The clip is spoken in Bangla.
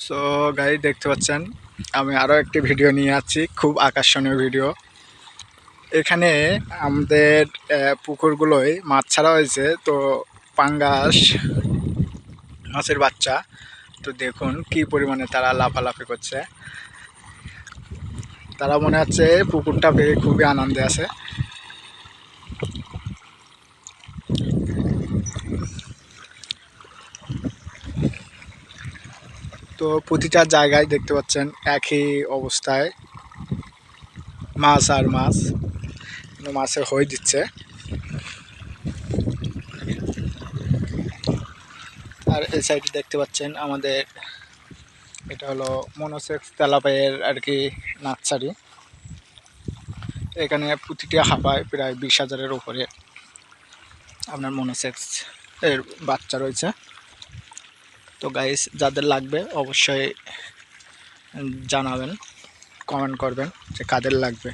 সো গাইস দেখতে পাচ্ছেন আমি আরও একটি ভিডিও নিয়ে আছি, খুব আকর্ষণীয় ভিডিও। এখানে আমাদের পুকুরগুলোয় মাছ ছাড়া হয়েছে, তো পাঙ্গাস মাছের বাচ্চা। তো দেখুন কি পরিমাণে তারা লাফালাফি করছে, তারা মনে হচ্ছে পুকুরটা পেয়ে খুবই আনন্দে আছে। তো প্রতিটা জায়গায় দেখতে পাচ্ছেন একই অবস্থায় মাছ আর মাছ, মাছে হয়ে দিচ্ছে। আর এই সাইডে দেখতে পাচ্ছেন আমাদের এটা হলো মনোসেক্স তেলাপায়ের আর কি নার্সারি। এখানে প্রতিটি হাঁপায় প্রায় 20,000-এর উপরে আপনার মনোসেক্স এর বাচ্চা রয়েছে। তো গাইস যাদের লাগবে অবশ্যই জানাবেন, কমেন্ট করবেন যে কাদের লাগবে।